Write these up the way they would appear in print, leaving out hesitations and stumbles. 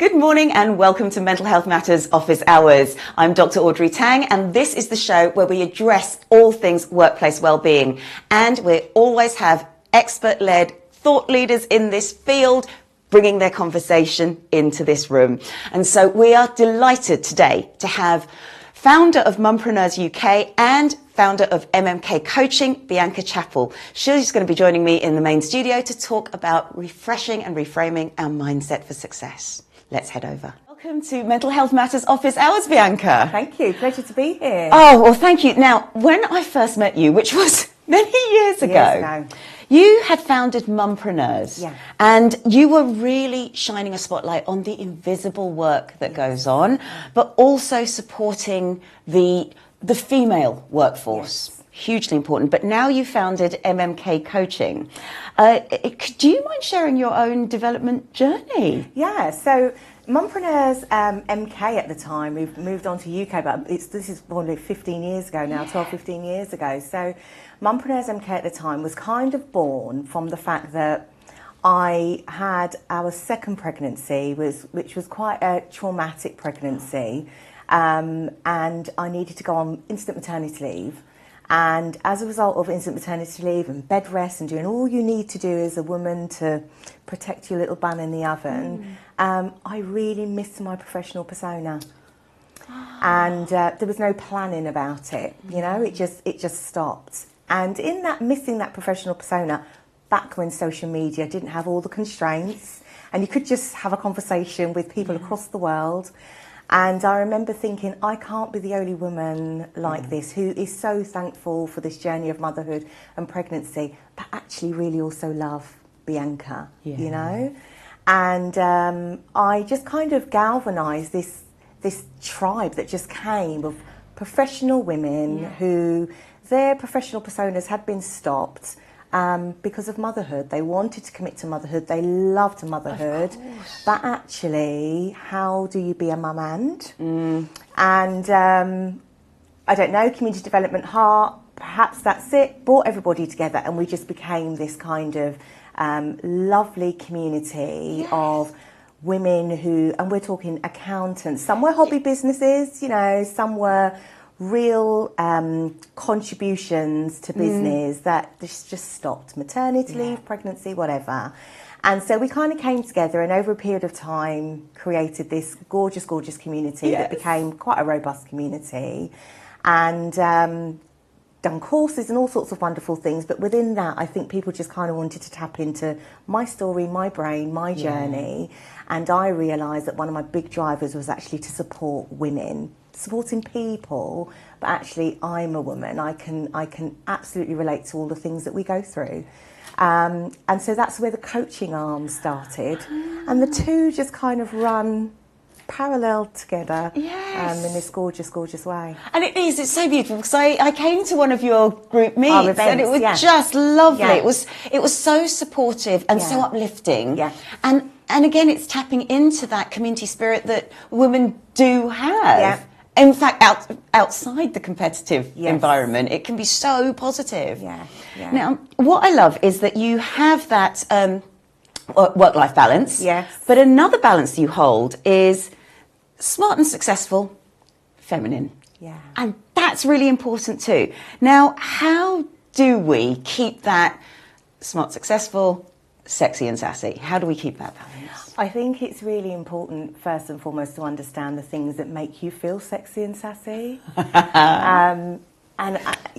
Good morning and welcome to Mental Health Matters Office Hours. I'm Dr Audrey Tang and this is the show where we address all things workplace wellbeing. And we always have expert-led thought leaders in this field bringing their conversation into this room. And so we are delighted today to have founder of Mumpreneurs UK and founder of MMK Coaching, Bianca Chappell. She's going to be joining me in the main studio to talk about refreshing and reframing our mindset for success. Let's head over. Welcome to Mental Health Matters Office Hours, Bianca. Thank you. Pleasure to be here. Oh, well, thank you. Now, when I first met you, which was many years ago, you had founded Mumpreneurs. Yeah. And you were really shining a spotlight on the invisible work that goes on, but also supporting the female workforce. Yes. Hugely important. But now you founded MMK Coaching. Do you mind sharing your own development journey? Yeah, so Mumpreneurs MK at the time, we've moved on to UK, but this is probably 15 years ago now, 12, 15 years ago. So Mumpreneurs MK at the time was kind of born from the fact that I had our second pregnancy, which was quite a traumatic pregnancy, and I needed to go on instant maternity leave. And as a result of instant maternity leave and bed rest and doing all you need to do as a woman to protect your little bun in the oven, I really missed my professional persona. And there was no planning about it, you know, it just stopped. And in that missing that professional persona, back when social media didn't have all the constraints and you could just have a conversation with people across the world. And I remember thinking, I can't be the only woman like this who is so thankful for this journey of motherhood and pregnancy, but actually really also love Bianca, you know? And I just kind of galvanised this tribe that just came of professional women who their professional personas had been stopped because of motherhood. They wanted to commit to motherhood. They loved motherhood. But actually, how do you be a mum and? And I don't know, community development heart, perhaps that's it, brought everybody together and we just became this kind of lovely community of women who, and we're talking accountants, some were hobby businesses, you know, some were real contributions to business that just stopped, maternity leave, pregnancy, whatever. And so we kind of came together and over a period of time created this gorgeous, gorgeous community that became quite a robust community and done courses and all sorts of wonderful things. But within that, I think people just kind of wanted to tap into my story, my brain, my journey. And I realised that one of my big drivers was actually to support women, supporting people, but actually I'm a woman. I can absolutely relate to all the things that we go through. And so that's where the coaching arm started. And the two just kind of run parallel together in this gorgeous, gorgeous way. And it's so beautiful because I came to one of your group meets events, and it was just lovely. It was so supportive and so uplifting. And again, it's tapping into that community spirit that women do have. In fact, outside the competitive environment, it can be so positive. Now, what I love is that you have that work-life balance. But another balance you hold is smart and successful, feminine. And that's really important too. Now, how do we keep that smart, successful, sexy and sassy? How do we keep that balance? I think it's really important, first and foremost, to understand the things that make you feel sexy and sassy.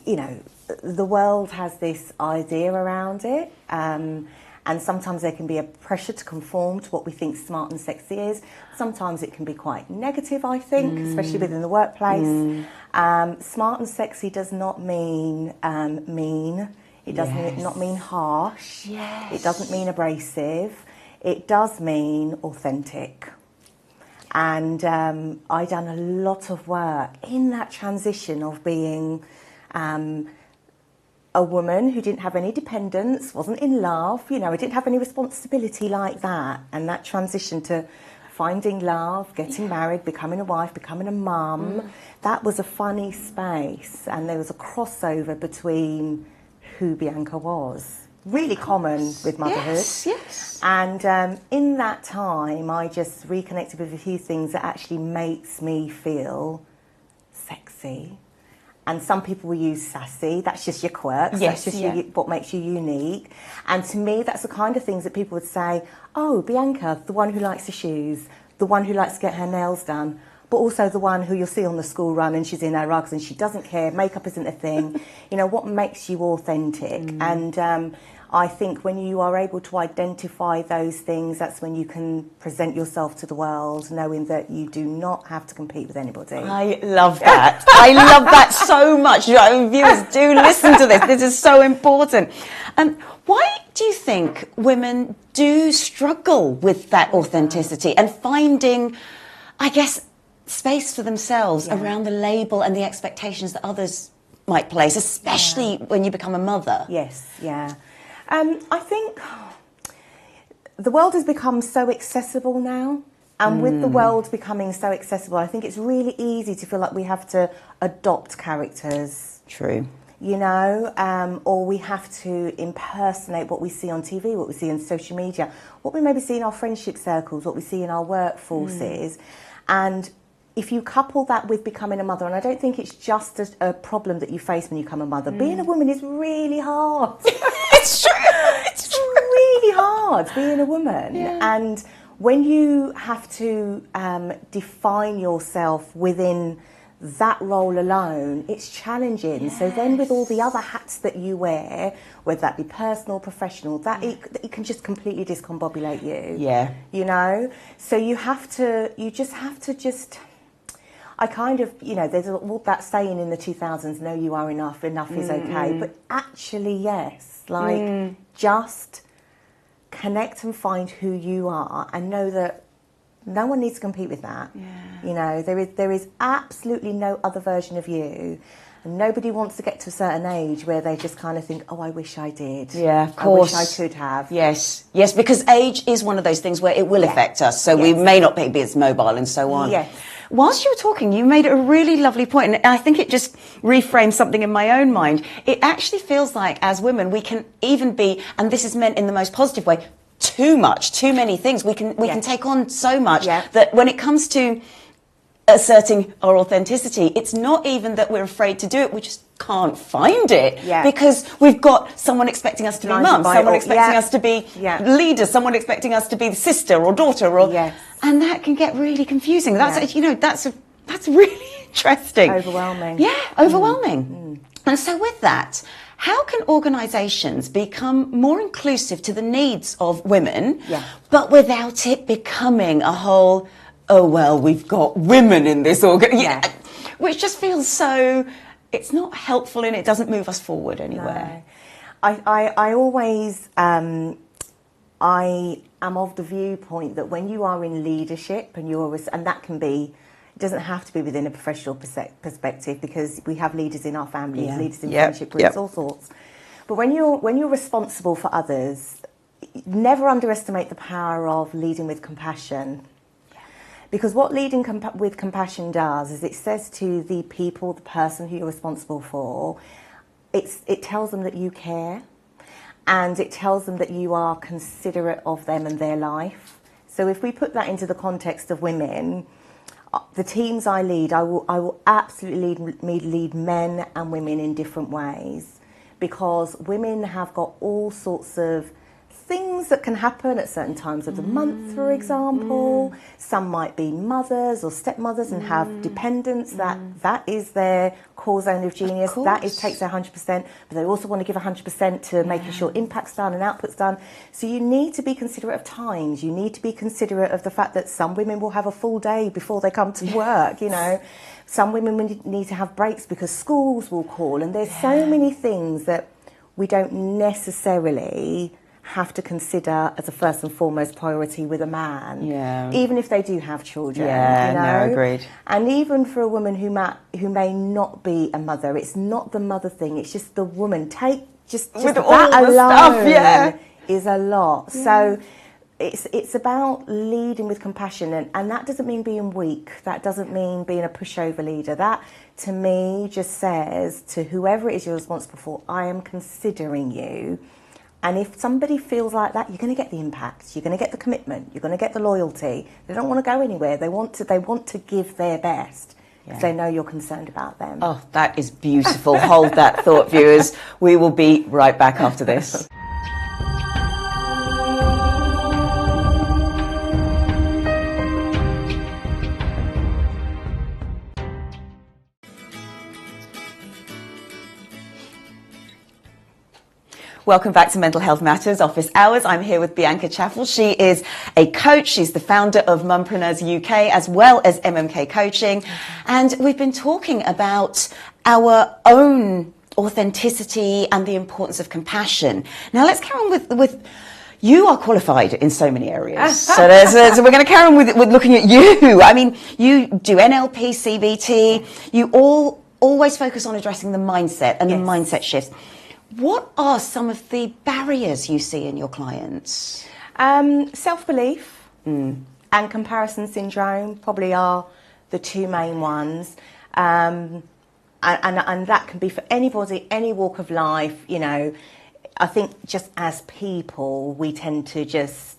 You know, the world has this idea around it. And sometimes there can be a pressure to conform to what we think smart and sexy is. Sometimes it can be quite negative, I think, especially within the workplace. Smart and sexy does not mean mean. It does not mean harsh. It doesn't mean abrasive. It does mean authentic. And I done a lot of work in that transition of being a woman who didn't have any dependents, wasn't in love, you know, I didn't have any responsibility like that. And that transition to finding love, getting married, becoming a wife, becoming a mum, that was a funny space. And there was a crossover between who Bianca was really common with motherhood. Yes. And in that time, I just reconnected with a few things that actually makes me feel sexy. And some people will use sassy. That's just your quirks. Yes, that's just what makes you unique. And to me, that's the kind of things that people would say, oh, Bianca, the one who likes the shoes, the one who likes to get her nails done, but also the one who you'll see on the school run and she's in her rugs and she doesn't care, makeup isn't a thing. You know, what makes you authentic? And I think when you are able to identify those things, that's when you can present yourself to the world, knowing that you do not have to compete with anybody. I love that. I love that so much. Viewers, do listen to this. This is so important. Why do you think women do struggle with that authenticity and finding, I guess, space for themselves around the label and the expectations that others might place, especially when you become a mother? Yes, yeah. I think the world has become so accessible now, and with the world becoming so accessible, I think it's really easy to feel like we have to adopt characters. True. You know, or we have to impersonate what we see on TV, what we see on social media, what we maybe see in our friendship circles, what we see in our workforces. And if you couple that with becoming a mother, and I don't think it's just a problem that you face when you become a mother, being a woman is really hard. It's true. It's really hard being a woman. And when you have to define yourself within that role alone, it's challenging. So then with all the other hats that you wear, whether that be personal, professional, that it can just completely discombobulate you. Yeah. You know? So you just have to I kind of, you know, there's all that saying in the 2000s, no, you are enough is okay. But actually, yes, like just connect and find who you are and know that no one needs to compete with that. You know, there is absolutely no other version of you. And nobody wants to get to a certain age where they just kind of think, oh, I wish I did. Yeah, of course. I wish I could have. Yes, yes, because age is one of those things where it will affect us. So we may not be as mobile and so on. Yes. Whilst you were talking, you made a really lovely point, and I think it just reframed something in my own mind. It actually feels like, as women, we can even be, and this is meant in the most positive way, too many things. We can take on so much that when it comes to asserting our authenticity, it's not even that we're afraid to do it, we just can't find it because we've got someone expecting us to be mum, someone expecting us to be leaders, someone expecting us to be the sister or daughter, or and that can get really confusing. That's you know, that's really interesting. Overwhelming. Yeah, overwhelming. And so with that, how can organisations become more inclusive to the needs of women, but without it becoming a whole, oh, well, we've got women in this which just feels so, it's not helpful and it doesn't move us forward anywhere. No. I always, I am of the viewpoint that when you are in leadership and that can be, it doesn't have to be within a professional perspective, because we have leaders in our families, leaders in friendship groups, all sorts. But when you're responsible for others, never underestimate the power of leading with compassion. Because what leading with compassion does is it says to the people, the person who you're responsible for, it tells them that you care, and it tells them that you are considerate of them and their life. So if we put that into the context of women, the teams I lead, I will absolutely lead men and women in different ways, because women have got all sorts of things that can happen at certain times of the month, for example. Some might be mothers or stepmothers and have dependents. That is their core zone of genius. That takes their 100%, but they also want to give 100% to making sure impact's done and output's done. So you need to be considerate of times. You need to be considerate of the fact that some women will have a full day before they come to work, you know. Some women will need to have breaks because schools will call, and there's so many things that we don't necessarily have to consider as a first and foremost priority with a man, even if they do have children. Yeah, you know? No, agreed. And even for a woman who may not be a mother, it's not the mother thing. It's just the woman. Just with that all the alone stuff, is a lot. So it's about leading with compassion, and that doesn't mean being weak. That doesn't mean being a pushover leader. That, to me, just says to whoever it is you're responsible for, I am considering you. And if somebody feels like that, you're going to get the impact, you're going to get the commitment, you're going to get the loyalty. They don't want to go anywhere. They want to give their best because they know you're concerned about them. Oh, that is beautiful. Hold that thought, viewers. We will be right back after this. Welcome back to Mental Health Matters Office Hours. I'm here with Bianca Chappell. She is a coach. She's the founder of Mumpreneurs UK as well as MMK Coaching. And we've been talking about our own authenticity and the importance of compassion. Now let's carry on with you are qualified in so many areas. So we're going to carry on with looking at you. I mean, you do NLP, CBT. You always focus on addressing the mindset and the mindset shifts. What are some of the barriers you see in your clients? Self-belief and comparison syndrome probably are the two main ones. And that can be for anybody, any walk of life. You know, I think just as people, we tend to just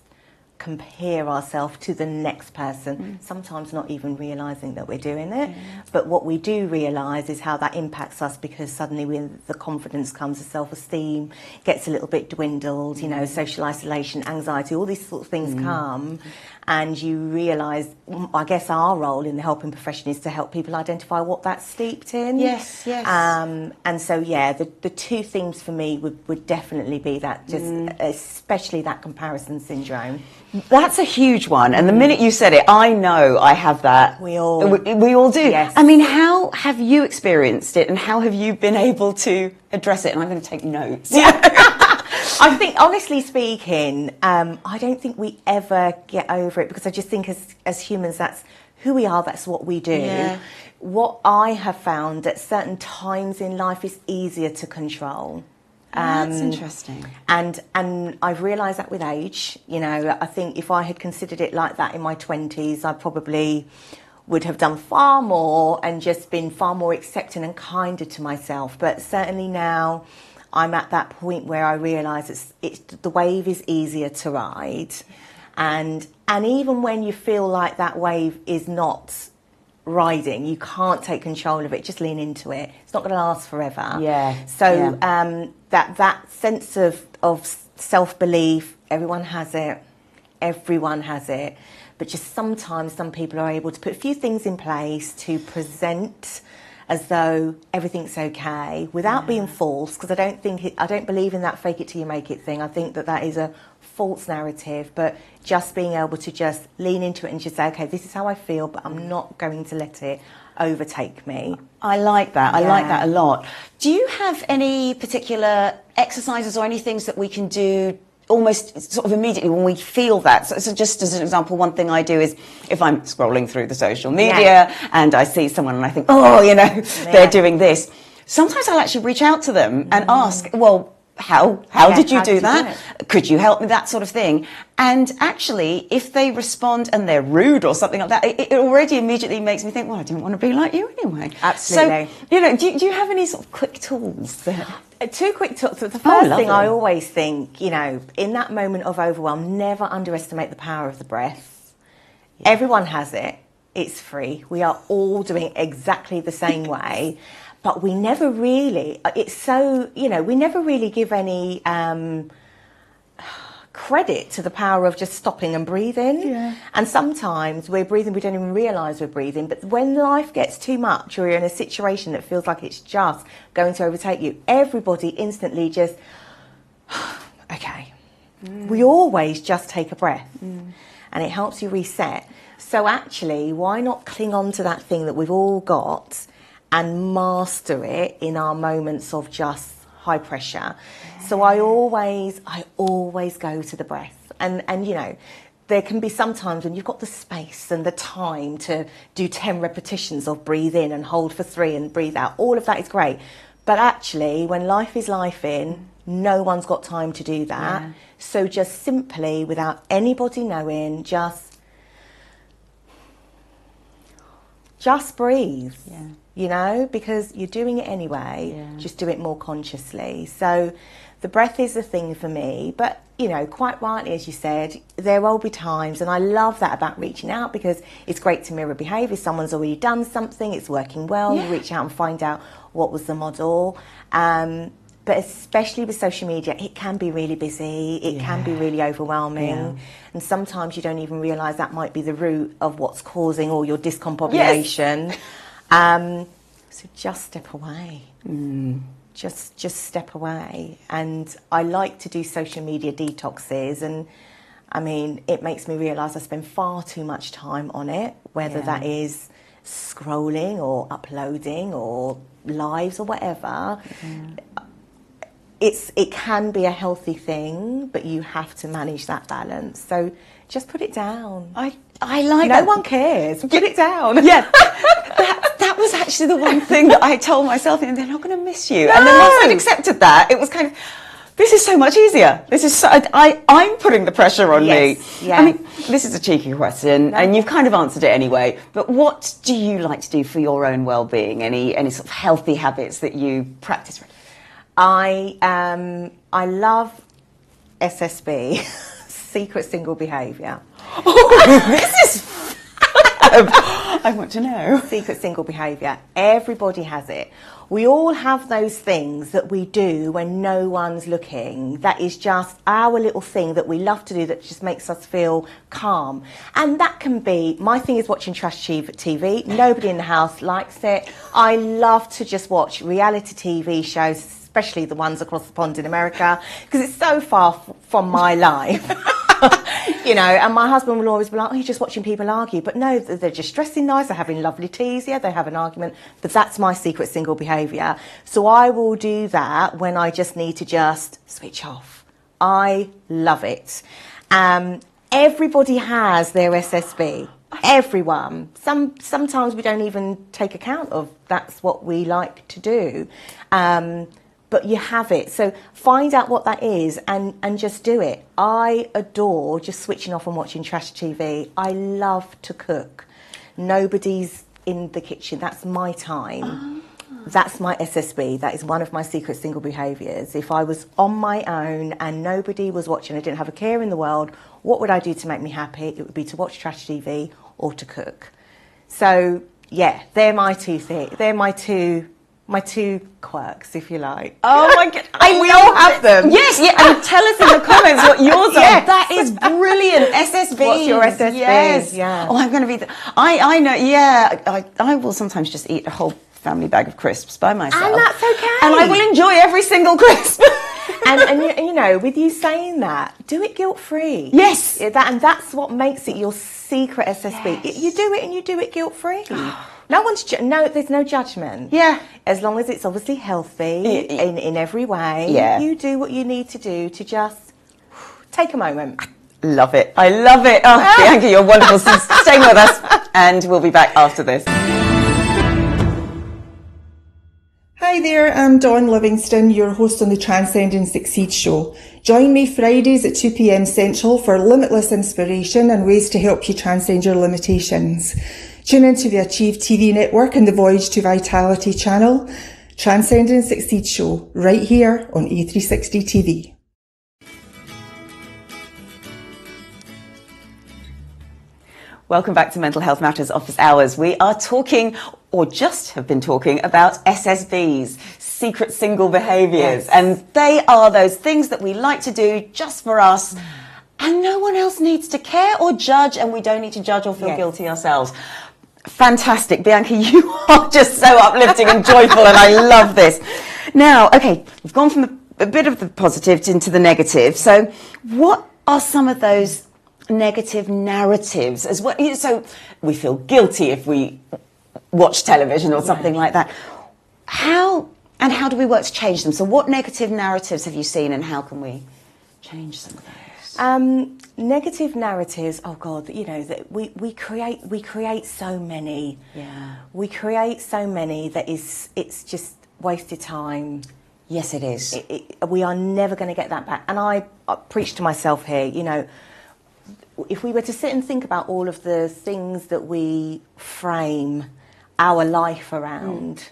compare ourselves to the next person, sometimes not even realising that we're doing it. But what we do realise is how that impacts us, because suddenly when the confidence comes, the self-esteem gets a little bit dwindled, you know, social isolation, anxiety, all these sort of things come, and you realise, I guess our role in the helping profession is to help people identify what that's steeped in. Yes. And so, the two themes for me would definitely be that, just especially that comparison syndrome. That's a huge one. And the minute you said it, I know I have that. We all do. Yes. I mean, how have you experienced it and how have you been able to address it? And I'm going to take notes. I think, honestly speaking, I don't think we ever get over it, because I just think as humans, that's who we are, that's what we do. Yeah. What I have found at certain times in life is easier to control. That's interesting. And I've realised that with age. You know, I think if I had considered it like that in my 20s, I probably would have done far more and just been far more accepting and kinder to myself. But certainly now, I'm at that point where I realise it's the wave is easier to ride, and even when you feel like that wave is not riding, you can't take control of it, just lean into it. It's not going to last forever. So that sense of self-belief, everyone has it, but just sometimes some people are able to put a few things in place to present as though everything's okay without being false, because I don't believe in that fake it till you make it thing. I think that is a false narrative, but just being able to just lean into it and just say, okay, this is how I feel, but I'm not going to let it overtake me. I like that. I like that a lot. Do you have any particular exercises or any things that we can do almost sort of immediately when we feel that? So just as an example, one thing I do is if I'm scrolling through the social media and I see someone and I think, oh, you know, they're doing this, sometimes I'll actually reach out to them and ask, well, how did you do that? Could you help me? That sort of thing. And actually, if they respond and they're rude or something like that, it already immediately makes me think, well, I didn't want to be like you anyway. Absolutely. So, you know, do you have any sort of quick tools there? Two quick tools. The first thing I always think, you know, in that moment of overwhelm, never underestimate the power of the breath. Yeah. Everyone has it. It's free. We are all doing exactly the same way. But we never really, it's so, you know, we never really give any credit to the power of just stopping and breathing. Yeah. And sometimes we're breathing, we don't even realise we're breathing. But when life gets too much, or you're in a situation that feels like it's just going to overtake you, everybody instantly just, okay. We always just take a breath and it helps you reset. So actually, why not cling on to that thing that we've all got and master it in our moments of just high pressure? So I always go to the breath. And you know, there can be some times when you've got the space and the time to do 10 repetitions of breathe in and hold for 3 and breathe out. All of that is great. But actually, when life is life-in, no one's got time to do that. Yeah. So just simply, without anybody knowing, just breathe. Yeah. You know, because you're doing it anyway, just do it more consciously. So the breath is the thing for me. But, you know, quite rightly, as you said, there will be times, and I love that about reaching out, because it's great to mirror behaviour. Someone's already done something, it's working well, you reach out and find out what was the model. But especially with social media, it can be really busy, it can be really overwhelming, and sometimes you don't even realise that might be the root of what's causing all your discombobulation. So just step away. Just step away. And I like to do social media detoxes, and I mean, it makes me realise I spend far too much time on it, whether that is scrolling or uploading or lives or whatever. It can be a healthy thing, but you have to manage that balance. So just put it down. I like no that. one cares. Put it down. Yeah. That was actually the one thing that I told myself, and they're not going to miss you. No. And then once I'd accepted that, it was kind of, this is so much easier. This is so, I'm putting the pressure on me. Yeah. I mean, this is a cheeky question, and you've kind of answered it anyway. But what do you like to do for your own well-being? Any sort of healthy habits that you practice? I love SSB, secret single behaviour. Oh, this is I want to know. Secret single behaviour. Everybody has it. We all have those things that we do when no one's looking. That is just our little thing that we love to do, that just makes us feel calm. And that can be, my thing is watching trash TV. Nobody in the house likes it. I love to just watch reality TV shows, especially the ones across the pond in America, because it's so far from my life. You know, and my husband will always be like, oh, you're just watching people argue. But no, they're just dressing nice, they're having lovely teas, they have an argument. But that's my secret single behaviour. So I will do that when I just need to just switch off. I love it. Everybody has their SSB. Everyone. Sometimes we don't even take account of that's what we like to do. But you have it. So find out what that is and just do it. I adore just switching off and watching trash TV. I love to cook. Nobody's in the kitchen. That's my time. That's my SSB. That is one of my secret single behaviours. If I was on my own and nobody was watching, I didn't have a care in the world, what would I do to make me happy? It would be to watch trash TV or to cook. So, yeah, they're my two things. They're my two quirks, if you like. Oh my God. We all have them. Yes, yeah. And tell us in the comments what yours are. That is brilliant. SSB. What's your SSB? Yes. Yeah. Oh, I'm going to be, I know, yeah. I will sometimes just eat a whole family bag of crisps by myself. And that's okay. And I will enjoy every single crisp. and you know, with you saying that, do it guilt-free. Yes. And that's what makes it your secret SSB. Yes. You do it and you do it guilt-free. There's no judgment. Yeah. As long as it's obviously healthy in every way. Yeah. You do what you need to do to just take a moment. Love it. I love it. Oh, Bianca, you're wonderful. Stay with us, and we'll be back after this. Hi there, I'm Dawn Livingston, your host on the Transcend and Succeed show. Join me Fridays at 2 p.m. Central for limitless inspiration and ways to help you transcend your limitations. Tune into the Achieve TV network and the Voyage to Vitality channel. Transcend and Succeed show, right here on A360 TV. Welcome back to Mental Health Matters Office Hours. We are talking, or just have been talking, about SSBs, secret single behaviours. Yes. And they are those things that we like to do just for us, and no one else needs to care or judge, and we don't need to judge or feel guilty ourselves. Fantastic. Bianca, you are just so uplifting and joyful, and I love this. Now, okay, we've gone from a bit of the positives into the negative. So what are some of those negative narratives as well? So we feel guilty if we watch television or something like that. How do we work to change them? So what negative narratives have you seen, and how can we change some of those? Negative narratives, oh God, you know, that we create so many. Yeah. We create so many that it's just wasted time. Yes, it is. We are never going to get that back. And I preach to myself here, you know, if we were to sit and think about all of the things that we frame our life around,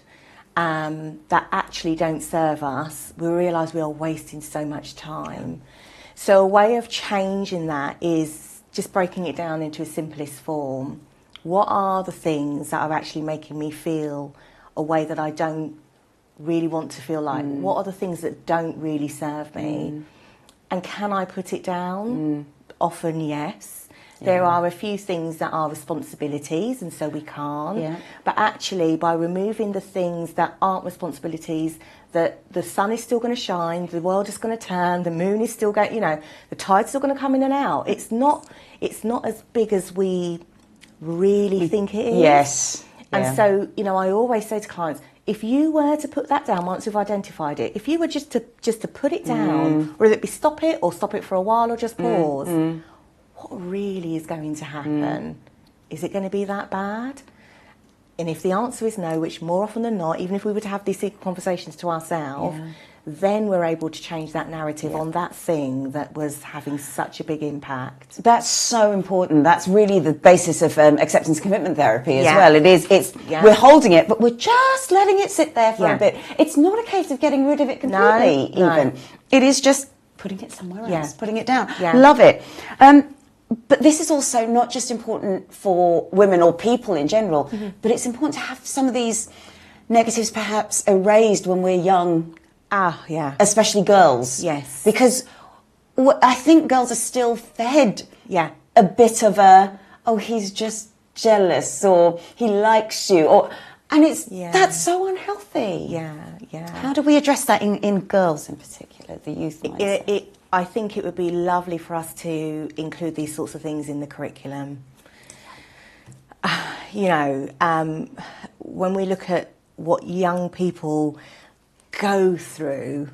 that actually don't serve us, we realise we are wasting so much time. So a way of changing that is just breaking it down into a simplest form. What are the things that are actually making me feel a way that I don't really want to feel like? What are the things that don't really serve me? And can I put it down? Often, yes. There are a few things that are responsibilities, and so we can't. Yeah. But actually, by removing the things that aren't responsibilities, that the sun is still going to shine, the world is going to turn, the moon is still going, the tide's still going to come in and out. It's not as big as we really think it is. Yes. And so, I always say to clients, if you were to put that down once you've identified it, if you were just to put it down, whether it be stop it or stop it for a while or just pause, what really is going to happen? Is it going to be that bad? And if the answer is no, which more often than not, even if we were to have these conversations to ourselves, then we're able to change that narrative on that thing that was having such a big impact. That's so important. That's really the basis of acceptance commitment therapy as well. We're holding it, but we're just letting it sit there for a bit. It's not a case of getting rid of it completely, even. It is just putting it somewhere else, putting it down. Love it. But this is also not just important for women or people in general, but it's important to have some of these negatives perhaps erased when we're young. Especially girls. Yes. Because I think girls are still fed a bit of he's just jealous, or he likes you, and that's so unhealthy. How do we address that in girls in particular, the youth mindset? I think it would be lovely for us to include these sorts of things in the curriculum. When we look at what young people go through,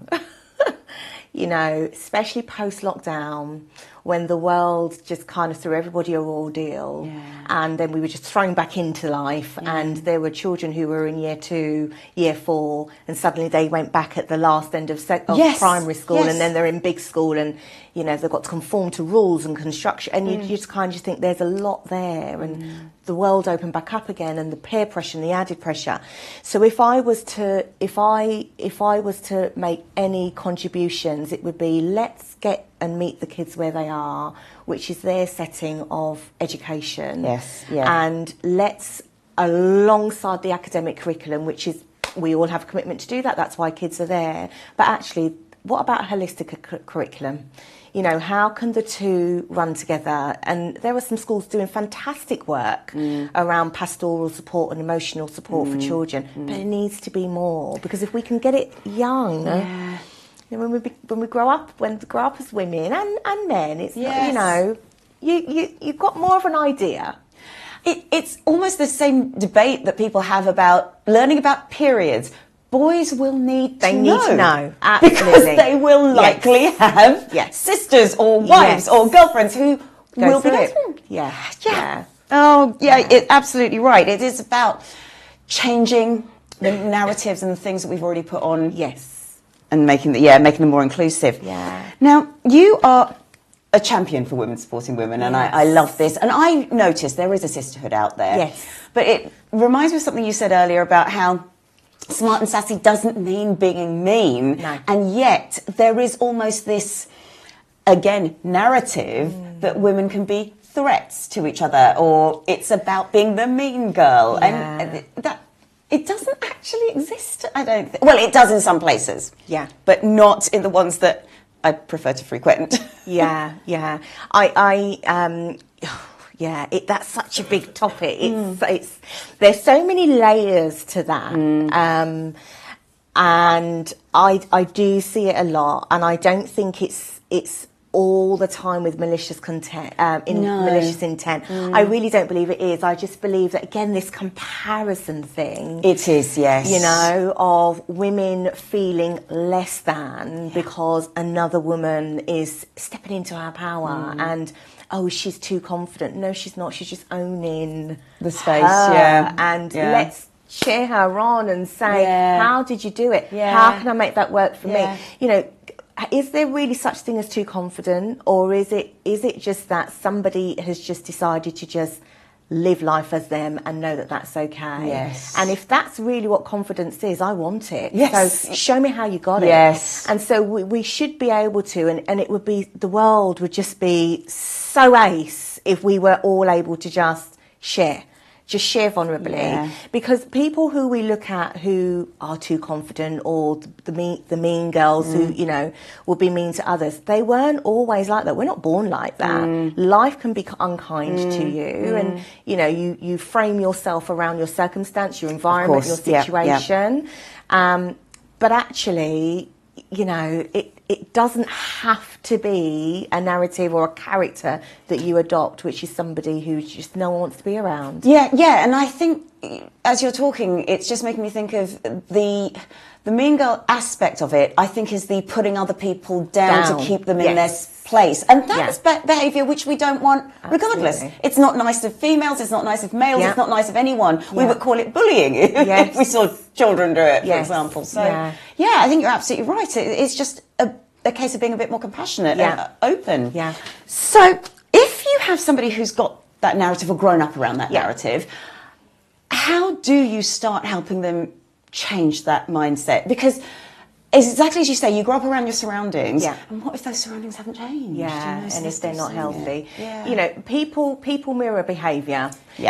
especially post-lockdown, when the world just kind of threw everybody an ordeal, and then we were just thrown back into life, and there were children who were in year 2, year 4, and suddenly they went back at the last end of primary school, and then they're in big school, and they've got to conform to rules and construction, and you just kind of think there's a lot there, and the world opened back up again, and the peer pressure and the added pressure. So if I was to make any contributions, it would be, let's get and meet the kids where they are, which is their setting of education. And let's, alongside the academic curriculum, which is, we all have a commitment to do that, that's why kids are there, but actually, what about a holistic curriculum? How can the two run together? And there are some schools doing fantastic work around pastoral support and emotional support for children, but it needs to be more, because if we can get it young, when we grow up as women and men, it's you've got more of an idea. It's almost the same debate that people have about learning about periods. Boys will need to know. Absolutely. Because they will likely have sisters or wives or girlfriends who will be going through. Oh, absolutely right. It is about changing the narratives and the things that we've already put on. And making them more inclusive. Now, you are a champion for women supporting women, and I love this. And I noticed there is a sisterhood out there. But it reminds me of something you said earlier about how smart and sassy doesn't mean being mean. And yet there is almost this, again, narrative that women can be threats to each other, or it's about being the mean girl. And that it doesn't actually exist, I don't think. Well, it does in some places. But not in the ones that I prefer to frequent. That's such a big topic. It's there's so many layers to that, and I do see it a lot, and I don't think it's all the time with malicious content, malicious intent. I really don't believe it is. I just believe that, again, this comparison thing. It is, yes. Of women feeling less than because another woman is stepping into her power and, she's too confident. No, she's not. She's just owning the space, and let's cheer her on and say, how did you do it? How can I make that work for me? Is there really such thing as too confident, or is it just that somebody has just decided to just live life as them and know that that's okay. Yes. And if that's really what confidence is, I want it. Yes. So show me how you got it. Yes. And so we should be able to, and it would be, the world would just be so ace if we were all able to just share vulnerably. Yeah. Because people who we look at who are too confident, or the mean girls who, you know, will be mean to others, they weren't always like that. We're not born like that. Life can be unkind to you, and you know, you frame yourself around your circumstance, your environment, your situation. But actually, you know, it doesn't have to be a narrative or a character that you adopt, which is somebody who just no one wants to be around. Yeah, and I think as you're talking, it's just making me think of the mean girl aspect of it. I think is the putting other people down to keep them in their place, and that's behaviour which we don't want. Regardless, it's not nice of females, it's not nice of males, it's not nice of anyone. We would call it bullying if we saw children do it, for example. So I think you're absolutely right. It's just a case of being a bit more compassionate and open. So if you have somebody who's got that narrative or grown up around that narrative, how do you start helping them change that mindset? Because it's exactly as you say, you grow up around your surroundings, and what if those surroundings haven't changed? And if they're not healthy, you know, people mirror behaviour.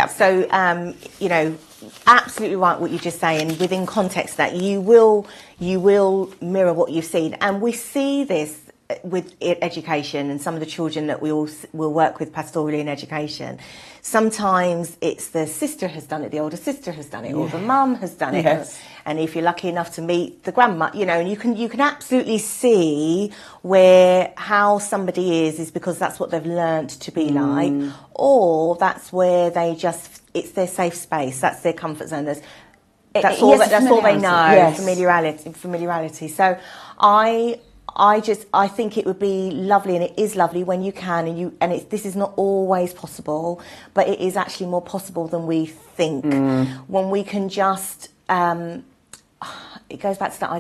So you know, absolutely right what you just say, and within context that you will mirror what you've seen, and we see this with education and some of the children that we all will work with pastorally in education. Sometimes it's the sister has done it, the older sister has done it, or the mum has done it. And if you're lucky enough to meet the grandma, you know, and you can absolutely see where how somebody is because that's what they've learnt to be like, or that's where it's their safe space, that's their comfort zone. That's all they know. Familiarity. So I think it would be lovely, and it is lovely when you can, this is not always possible, but it is actually more possible than we think. When we can just, it goes back to that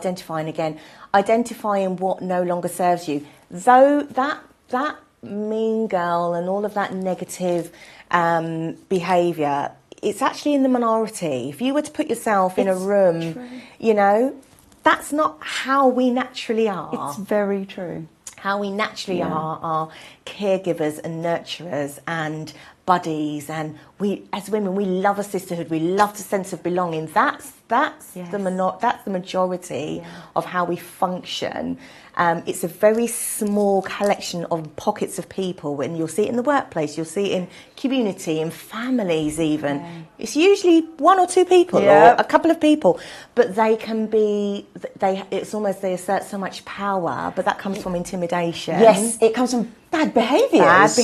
identifying what no longer serves you. Though that mean girl and all of that negative behaviour, it's actually in the minority. If you were to put yourself in a room, you know, that's not how we naturally are. It's very true. How we naturally are caregivers and nurturers and buddies, and we as women, we love a sisterhood, we love the sense of belonging. That's the majority of how we function. It's a very small collection of pockets of people, and you'll see it in the workplace, you'll see it in community, in families even. It's usually one or two people or a couple of people, but they can be, it's almost they assert so much power, but that comes from intimidation. Yes, it comes from bad behaviours.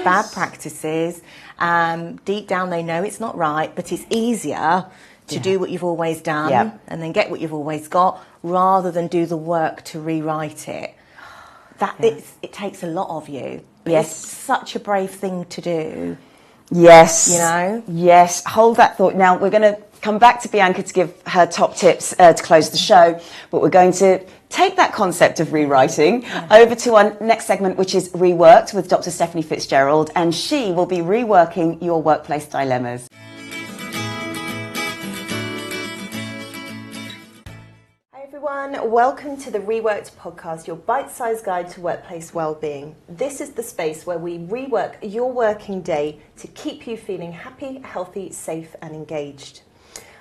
Bad practices. Deep down they know it's not right, but it's easier to do what you've always done and then get what you've always got, rather than do the work to rewrite it. It takes a lot of you. It's such a brave thing to do. Yes. You know? Yes. Hold that thought. Now, we're going to come back to Bianca to give her top tips to close the show, but we're going to take that concept of rewriting over to our next segment, which is Reworked with Dr Stephanie Fitzgerald, and she will be reworking your workplace dilemmas. Welcome to the Reworked podcast, your bite-sized guide to workplace well-being. This is the space where we rework your working day to keep you feeling happy, healthy, safe and engaged.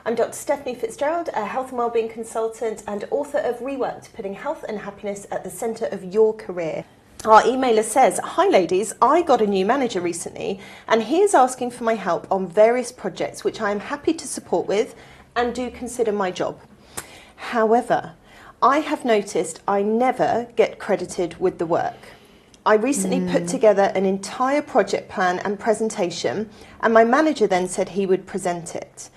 I'm Dr Stephanie Fitzgerald, a health and wellbeing consultant and author of Reworked, putting health and happiness at the centre of your career. Our emailer says, "Hi ladies, I got a new manager recently and he is asking for my help on various projects which I am happy to support with and do consider my job. However, I have noticed I never get credited with the work. I recently put together an entire project plan and presentation, and my manager then said he would present it.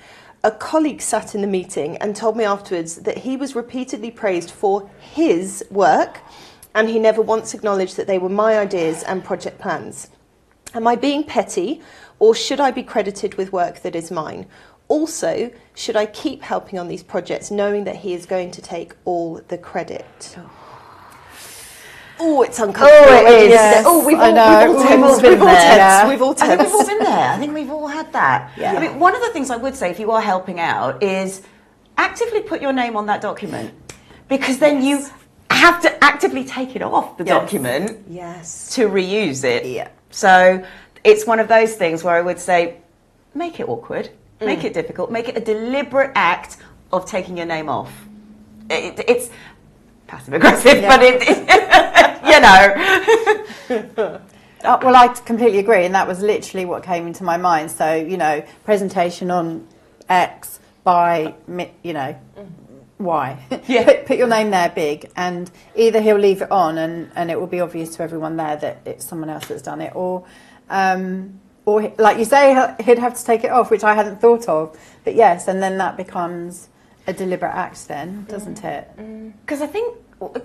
A colleague sat in the meeting and told me afterwards that he was repeatedly praised for his work, and he never once acknowledged that they were my ideas and project plans. Am I being petty, or should I be credited with work that is mine? Also, should I keep helping on these projects knowing that he is going to take all the credit?" Oh, it's uncomfortable. Oh, it is. Yes. Oh, we've all been there. We've all I think we've all been there. I think we've all had that. Yeah. I mean, one of the things I would say if you are helping out is actively put your name on that document, because then you have to actively take it off the document to reuse it. Yeah. So it's one of those things where I would say, make it awkward, make it difficult, make it a deliberate act of taking your name off. It's passive aggressive, but you know. Well, I completely agree, and that was literally what came into my mind. So, you know, presentation on X by, you know, Y. Put your name there big, and either he'll leave it on and it will be obvious to everyone there that it's someone else that's done it, or like you say, he'd have to take it off, which I hadn't thought of. But yes, and then that becomes a deliberate act then, doesn't it? Because I think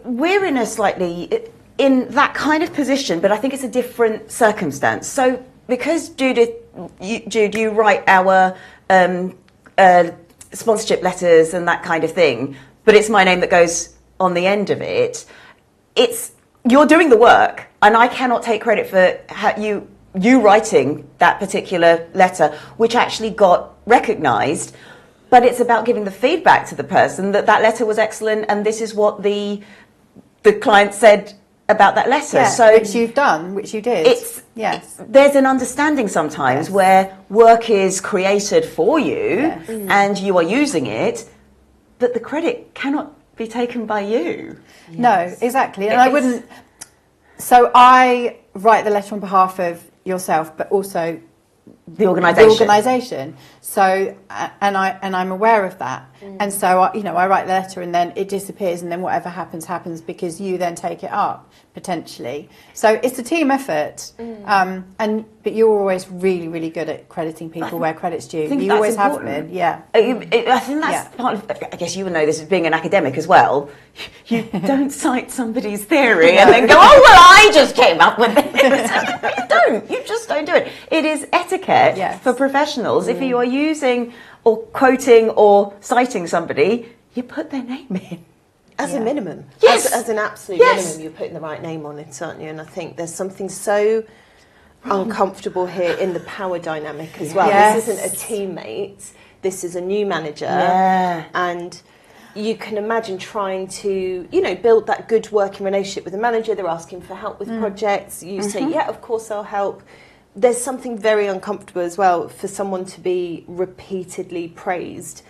we're in a slightly, in that kind of position, but I think it's a different circumstance. So because Jude, you write our sponsorship letters and that kind of thing, but it's my name that goes on the end of it. You're doing the work, and I cannot take credit for you writing that particular letter, which actually got recognised. But it's about giving the feedback to the person that letter was excellent, and this is what the client said about that letter. Yeah, so which you've done, which you did. There's an understanding sometimes where work is created for you and you are using it, but the credit cannot be taken by you. No, exactly. And I wouldn't. So I write the letter on behalf of yourself, but also the organisation. So, and I'm aware of that. And so, you know, I write the letter and then it disappears, and then whatever happens, because you then take it up, potentially. So it's a team effort. But you're always really, really good at crediting people where credit's due. You always have been, yeah. I think that's part of, I guess you would know this as being an academic as well. You don't cite somebody's theory and then go, oh, well, I just came up with it. You just don't do it. It is etiquette for professionals. If you are using or quoting or citing somebody, you put their name in. As a minimum. Yes. As an absolute minimum, you're putting the right name on it, aren't you? And I think there's something so uncomfortable here in the power dynamic as well. This isn't a teammate. This is a new manager. And you can imagine trying to, you know, build that good working relationship with the manager. They're asking for help with projects. You say, yeah, of course I'll help. There's something very uncomfortable as well for someone to be repeatedly praised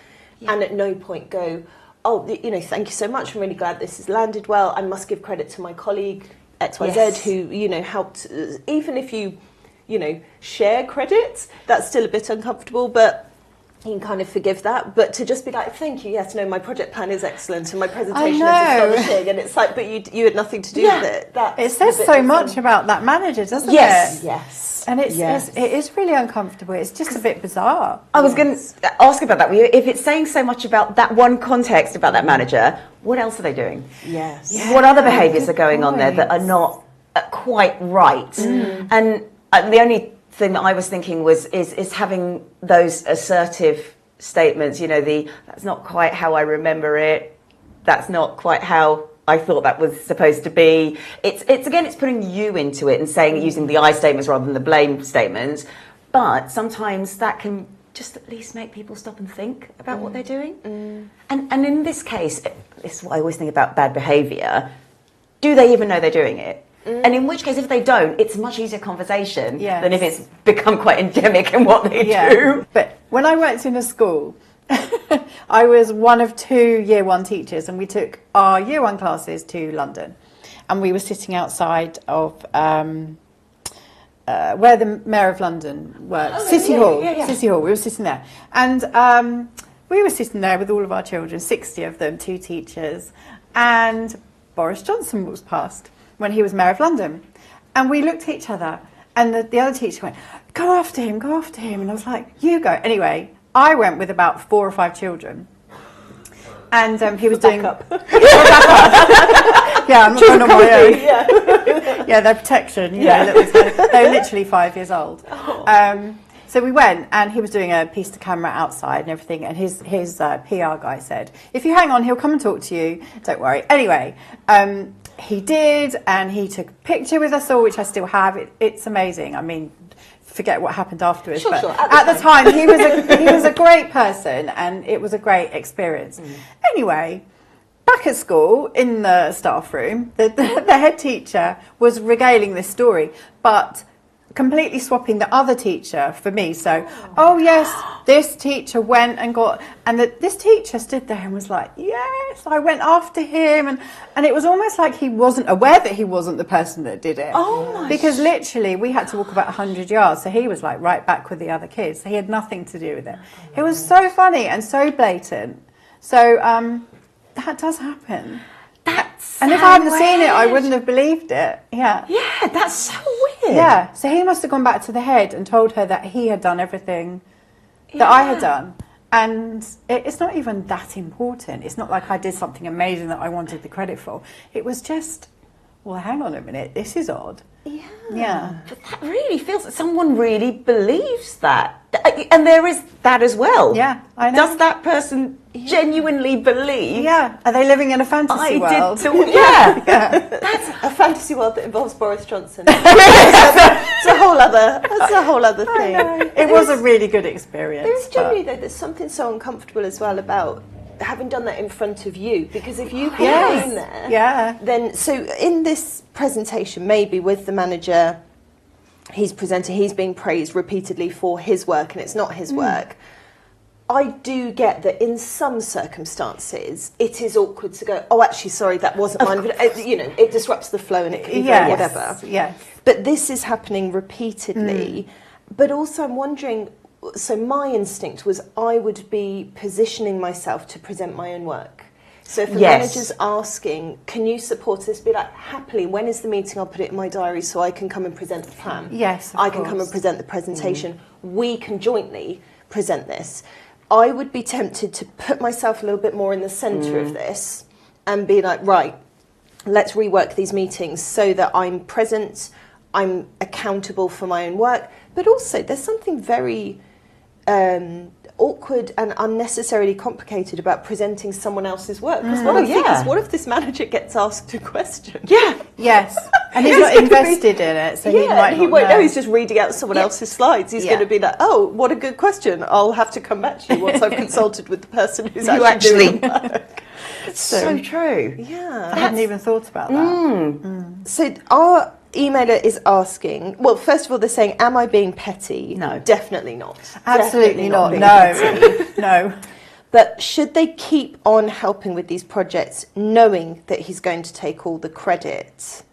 and at no point go, oh, you know, thank you so much. I'm really glad this has landed well. I must give credit to my colleague XYZ who, you know, helped. Even if you know, share credit, that's still a bit uncomfortable, but you can kind of forgive that. But to just be like, thank you, yes, no, my project plan is excellent and my presentation is astonishing, and it's like, but you had nothing to do with it. It says so much about that manager, doesn't it? Yes. And it is really uncomfortable. It's just a bit bizarre. I was going to ask about that. If it's saying so much about that one context about that manager, what else are they doing? Yes. What other behaviours are going on there that are not quite right? And the only thing that I was thinking is having those assertive statements. You know, that's not quite how I remember it. That's not quite how I thought that was supposed to be. It's putting you into it and saying, using the I statements rather than the blame statements. But sometimes that can just at least make people stop and think about what they're doing. And in this case, this is what I always think about bad behaviour. Do they even know they're doing it? And in which case, if they don't, it's a much easier conversation than if it's become quite endemic in what they do. But when I worked in a school, I was one of 2 Year 1 teachers, and we took our Year 1 classes to London, and we were sitting outside of where the Mayor of London works, City Hall. City Hall. We were sitting there, and we were sitting there with all of our children, 60 of them, 2 teachers, and Boris Johnson walked past when he was Mayor of London, and we looked at each other, and the other teacher went, go after him, and I was like, you go. Anyway, I went with about 4 or 5 children, and he was doing backup. Yeah, I'm not going on my own. Yeah, their protection. You know, they were literally 5 years old. So we went, and he was doing a piece to camera outside and everything. And his PR guy said, "If you hang on, he'll come and talk to you. Don't worry." Anyway, he did, and he took a picture with us all, which I still have. It's amazing. I mean, forget what happened afterwards. Sure, but sure. At the time, he was a great person, and it was a great experience. Anyway, back at school, in the staff room, the head teacher was regaling this story, but completely swapping the other teacher for me. So, oh yes, this teacher went and got, and this teacher stood there and was like, yes, I went after him, and it was almost like he wasn't aware that he wasn't the person that did it. Oh my! Because literally we had to walk about 100 yards, so he was like right back with the other kids. He had nothing to do with it. It was so funny and so blatant. So that does happen. And if I hadn't seen it, I wouldn't have believed it. Yeah. Yeah, that's so weird. Yeah. So he must have gone back to the head and told her that he had done everything that I had done. And it's not even that important. It's not like I did something amazing that I wanted the credit for. It was just, well, hang on a minute, this is odd. Yeah. Yeah. But that really feels that someone really believes that. And there is that as well. Yeah, I know. Does that person genuinely believe? Yeah. Are they living in a fantasy world? Yeah. That's a fantasy world that involves Boris Johnson. It's a whole other thing. It was a really good experience. There is generally, though, there's something so uncomfortable as well about having done that in front of you, because if you had been there, then so in this presentation, maybe with the manager, he's being praised repeatedly for his work, and it's not his work. I do get that in some circumstances it is awkward to go, oh, actually, sorry, that wasn't mine. But, you know, it disrupts the flow and it can be very whatever. Yes. But this is happening repeatedly. But also I'm wondering, so my instinct was I would be positioning myself to present my own work. So if the manager's asking, can you support this? Be like, happily, when is the meeting? I'll put it in my diary so I can come and present the plan. Yes, I can come and present the presentation. We can jointly present this. I would be tempted to put myself a little bit more in the centre of this and be like, right, let's rework these meetings so that I'm present, I'm accountable for my own work, but also there's something very awkward and unnecessarily complicated about presenting someone else's work. Because what if this manager gets asked a question? Yeah. Yes. And he's not invested in it, so he might he not won't know. He's just reading out someone else's slides. He's going to be like, oh, what a good question. I'll have to come back to you once I've consulted with the person who's actually doing the work. So true. Yeah. I hadn't even thought about that. So our emailer is asking, well, first of all, they're saying, am I being petty? No. Definitely not. Absolutely Definitely not. being No. petty. No. But should they keep on helping with these projects knowing that he's going to take all the credit?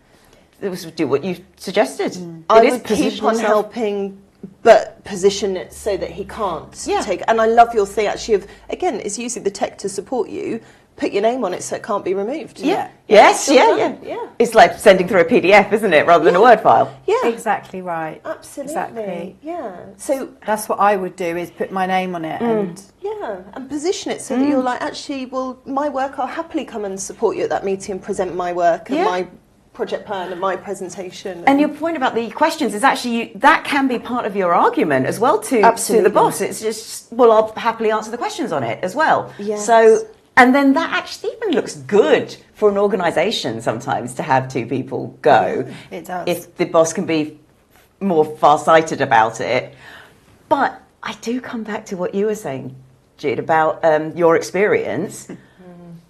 It was do what you suggested. I would keep on helping, but position it so that he can't take. And I love your thing actually of, again, it's using the tech to support you. Put your name on it so it can't be removed. Yeah. Yes. Yeah. It's like sending through a PDF, isn't it, rather than a Word file? Yeah. Exactly right. Absolutely. Exactly. Yeah. So that's what I would do, is put my name on it and position it so that you're like, actually, well, my work, I'll happily come and support you at that meeting and present my work and my project plan and my presentation. And your point about the questions is actually that can be part of your argument as well to the boss. It's just, well, I'll happily answer the questions on it as well. Yes. So, and then that actually even looks good for an organisation sometimes to have two people go. It does. If the boss can be more far-sighted about it. But I do come back to what you were saying, Jude, about your experience.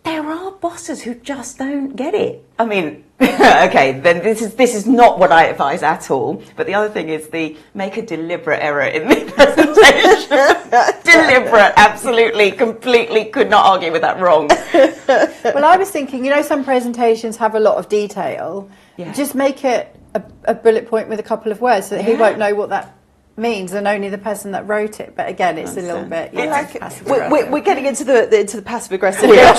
There are bosses who just don't get it. I mean, okay, then this is not what I advise at all. But the other thing is make a deliberate error in the presentation. Deliberate, absolutely, completely could not argue with that wrong. Well, I was thinking, some presentations have a lot of detail. Yeah. Just make it a bullet point with a couple of words so that he won't know what that means, and only the person that wrote it. But again, it's a little bit. We're getting into the passive aggressive here,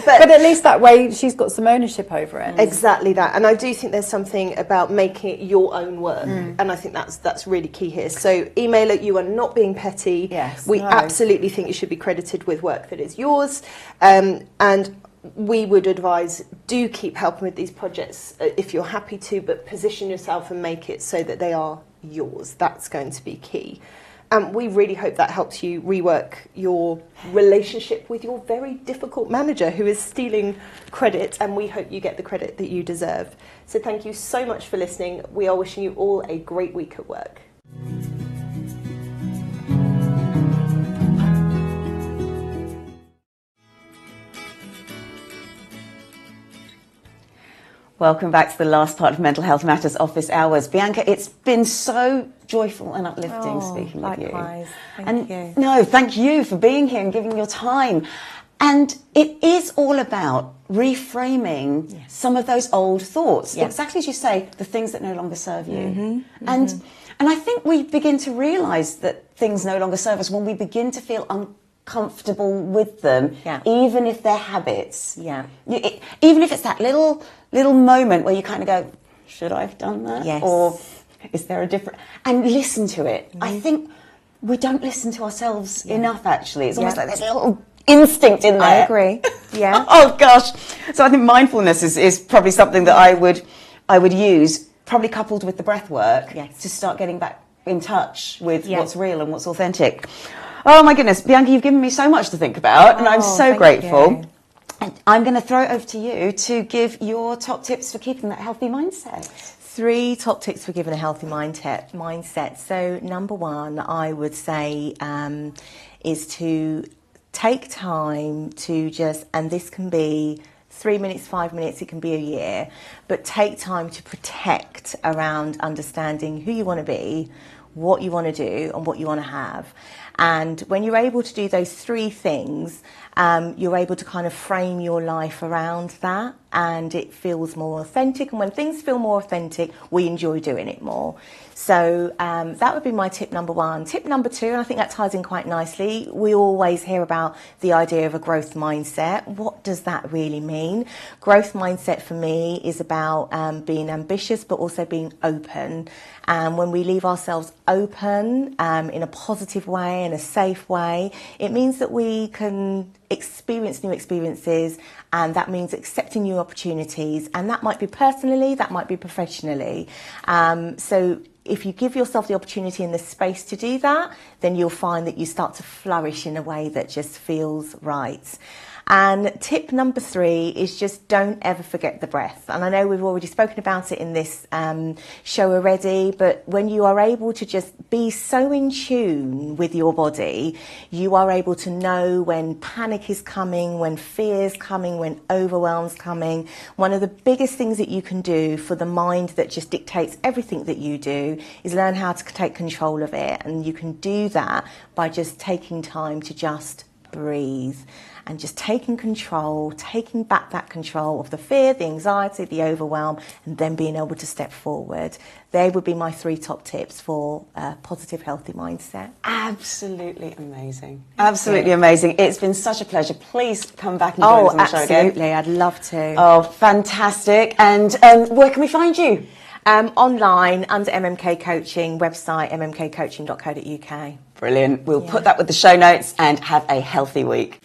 but at least that way she's got some ownership over it. Exactly that, and I do think there's something about making it your own work, and I think that's really key here. So, emailer, you are not being petty. Yes, we absolutely think you should be credited with work that is yours, and we would advise, do keep helping with these projects if you're happy to, but position yourself and make it so that they are yours. That's going to be key. We really hope that helps you rework your relationship with your very difficult manager who is stealing credit, and we hope you get the credit that you deserve. So thank you so much for listening. We are wishing you all a great week at work. Welcome back to the last part of Mental Health Matters Office Hours. Bianca, it's been so joyful and uplifting speaking with you. Thank you. No, thank you for being here and giving your time. And it is all about reframing some of those old thoughts. Exactly as you say, the things that no longer serve you. And I think we begin to realise that things no longer serve us when we begin to feel uncomfortable with them, even if they're habits. Even if it's that little moment where you kind of go, should I have done that? Yes. Or is there a different... And listen to it. I think we don't listen to ourselves enough, actually. It's almost like there's a little instinct in there. I agree. Yeah. Oh, gosh. So I think mindfulness is probably something that I would use, probably coupled with the breath work, to start getting back in touch with what's real and what's authentic. Oh, my goodness. Bianca, you've given me so much to think about, and I'm so grateful. You. And I'm going to throw it over to you to give your top tips for keeping that healthy mindset. 3 top tips for giving a healthy mindset. So number 1, I would say, is to take time to just, and this can be 3 minutes, 5 minutes, it can be a year, but take time to protect around understanding who you want to be, what you want to do, and what you want to have. And when you're able to do those 3 things, you're able to kind of frame your life around that, and it feels more authentic. And when things feel more authentic, we enjoy doing it more. So that would be my tip number 1. Tip number 2, and I think that ties in quite nicely, we always hear about the idea of a growth mindset. What does that really mean? Growth mindset for me is about being ambitious, but also being open. And when we leave ourselves open in a positive way, in a safe way, it means that we can experience new experiences, and that means accepting new opportunities, and that might be personally, that might be professionally. So if you give yourself the opportunity and the space to do that, then you'll find that you start to flourish in a way that just feels right. And tip number 3 is just don't ever forget the breath. And I know we've already spoken about it in this show already, but when you are able to just be so in tune with your body, you are able to know when panic is coming, when fear is coming, when overwhelm's coming. One of the biggest things that you can do for the mind that just dictates everything that you do is learn how to take control of it. And you can do that by just taking time to just breathe. And just taking control, taking back that control of the fear, the anxiety, the overwhelm, and then being able to step forward. They would be my 3 top tips for a positive, healthy mindset. Absolutely amazing. Absolutely amazing. It's been such a pleasure. Please come back and join us on the show again. Absolutely. I'd love to. Oh, fantastic. And where can we find you? Online, under MMK Coaching, website mmkcoaching.co.uk. Brilliant. We'll put that with the show notes, and have a healthy week.